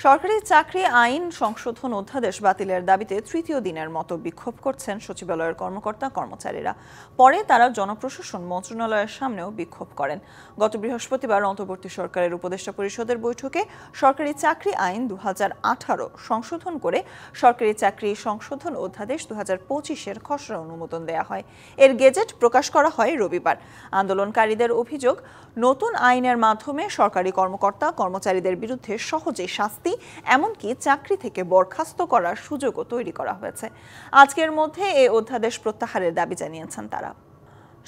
সরকারি চাকরি আইন সংশোধন অধ্যাদেশ বাতিলের দাবিতে তৃতীয় দিনের মতো বিক্ষোভ করছেন সচিবালয়ের কর্মকর্তা কর্মচারীরা। পরে তারা জনপ্রশাসন মন্ত্রণালয়ের সামনেও বিক্ষোভ করেন। গত বৃহস্পতিবার অন্তর্বর্তী সরকারের উপদেষ্টা পরিষদের বৈঠকে সরকারি চাকরি আইন 2018 সংশোধন করে সরকারি চাকরি সংশোধন অধ্যাদেশ 2025-এর খসড়া অনুমোদন দেয়া হয়। এর গেজেট প্রকাশ করা হয় রবিবার। আন্দোলনকারীদের অভিযোগ, নতুন আইনের মাধ্যমে সরকারি কর্মকর্তা কর্মচারীদের বিরুদ্ধে সহজেই শাস্তি, এমনকি চাকরি থেকে বরখাস্ত করার সুযোগও তৈরি করা হয়েছে। আজকের মধ্যে এই অধ্যাদেশ প্রত্যাহারের দাবি জানিয়েছেন তারা।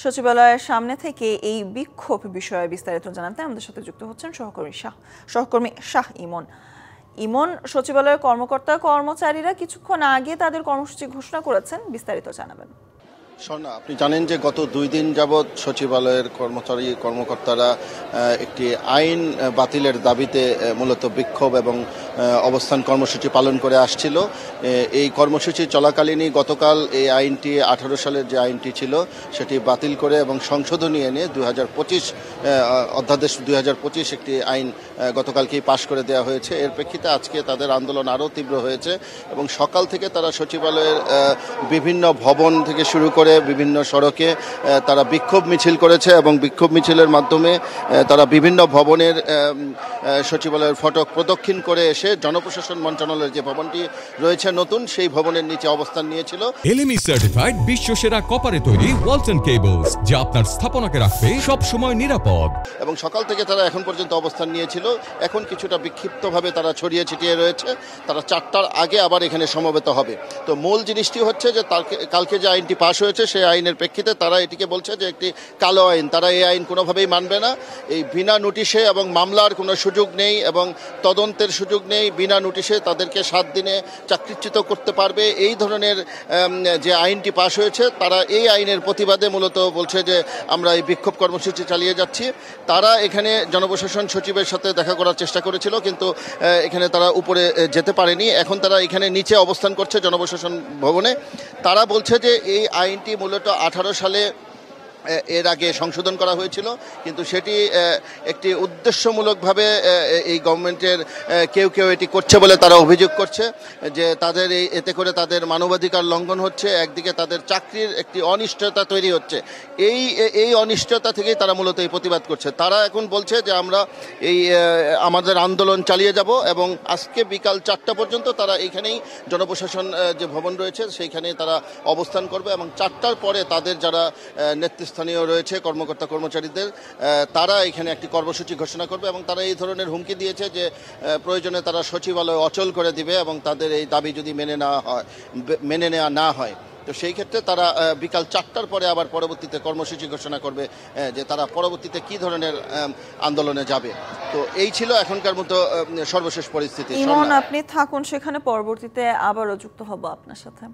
সচিবালয়ের সামনে থেকে এই বিক্ষোভ বিষয়ে বিস্তারিত জানাতে আমাদের সাথে যুক্ত হচ্ছেন সহকর্মী শাহ ইমন। ইমন, সচিবালয়ের কর্মকর্তা কর্মচারীরা কিছুক্ষণ আগে তাদের কর্মসূচি ঘোষণা করেছেন, বিস্তারিত জানাবেন। স্বর্ণা, আপনি জানেন যে গত 2 দিন যাবৎ সচিবালয়ের কর্মকর্তারা একটি আইন বাতিলের দাবিতে মূলত বিক্ষোভ এবং অবস্থান কর্মসূচি পালন করে আসছিল। এই কর্মসূচি চলাকালীনই গতকাল এই আইনটি 18 সালের যে আইনটি ছিল সেটি বাতিল করে এবং সংশোধনী এনে 2025 অধ্যাদেশ 2025 একটি আইন গতকালকেই পাশ করে দেওয়া হয়েছে। এর প্রেক্ষিতে আজকে তাদের আন্দোলন আরও তীব্র হয়েছে এবং সকাল থেকে তারা সচিবালয়ের বিভিন্ন ভবন থেকে শুরু করে বিভিন্ন সড়কে তারা বিক্ষোভ মিছিল করেছে এবং বিক্ষোভ মিছিলের মাধ্যমে তারা বিভিন্ন ভবনের সচিবালয়ের ফটক প্রদক্ষিণ করে এসে জনপ্রশাসন মন্ত্রণালয়ের যে ভবনটি রয়েছে নতুন, সেই ভবনের নিচে অবস্থান নিয়েছিল। এলএমই সার্টিফাইড বিশ্বসেরা কপারে তৈরি ওয়ালটন কেবলস, যা আপনার স্থাপনাকে রাখবে সব সময় নিরাপদ। এবং সকাল থেকে তারা এখন পর্যন্ত অবস্থান নিয়েছিল। এখন কিছুটা বিক্ষিপ্তভাবে তারা ছড়িয়ে ছিটিয়ে রয়েছে। তারা 4টার আগে আবার এখানে সমবেত হবে। তো মূল জিনিসটি হচ্ছে যে কালকে যে আইনটি পাশ হয়েছে সেই আইনের প্রেক্ষিতে তারা এটিকে বলছে যে একটি কালো আইন, তারা এই আইন কোনোভাবেই মানবে না। এই বিনা নোটিশে এবং মামলার কোনো সুযোগ নেই এবং তদন্তের সুযোগ নেই, বিনা নোটিশে তাদেরকে 7 দিনে চাকরিচ্যুত করতে পারবে, এই ধরনের যে আইনটি পাশ হয়েছে, তারা এই আইনের প্রতিবাদে মূলত বলছে যে আমরা এই বিক্ষোভ কর্মসূচি চালিয়ে যাচ্ছি। তারা এখানে জনপ্রশাসন সচিবের সাথে দেখা করার চেষ্টা করেছিল, কিন্তু এখানে তারা উপরে যেতে পারেনি। এখন তারা এখানে নিচে অবস্থান করছে জনপ্রশাসন ভবনে। তারা বলছে যে এই আইনটি মূলত 18 সালে এর আগে সংশোধন করা হয়েছিল, কিন্তু সেটি একটি উদ্দেশ্যমূলকভাবে এই গভর্নমেন্টের কেউ এটি করছে বলে তারা অভিযোগ করছে যে তাদের এতে করে তাদের মানবাধিকার লঙ্ঘন হচ্ছে, একদিকে তাদের চাকরির একটি অনিশ্চয়তা তৈরি হচ্ছে। এই অনিশ্চয়তা থেকেই তারা মূলত এই প্রতিবাদ করছে। তারা এখন বলছে যে আমরা আমাদের আন্দোলন চালিয়ে যাব এবং আজকে বিকাল 4টা পর্যন্ত তারা এইখানেই জনপ্রশাসন যে ভবন রয়েছে সেইখানেই তারা অবস্থান করবে এবং 4টার পরে তাদের যারা স্থানীয় রয়েছে কর্মকর্তা কর্মচারীদের, তারা এখানে একটি কর্মসূচি ঘোষণা করবে এবং তারা এই ধরনের হুমকি দিয়েছে যে প্রয়োজনে তারা সচিবালয় অচল করে দিবে এবং তাদের এই দাবি যদি মেনে নেওয়া না হয়, তো সেই ক্ষেত্রে তারা বিকাল 4টার পরে আবার পরবর্তীতে কর্মসূচি ঘোষণা করবে যে তারা পরবর্তীতে কি ধরনের আন্দোলনে যাবে। তো এই ছিল এখনকার মতো সর্বশেষ পরিস্থিতি। আপনি থাকুন সেখানে, পরবর্তীতে আবারও যুক্ত হব আপনার সাথে।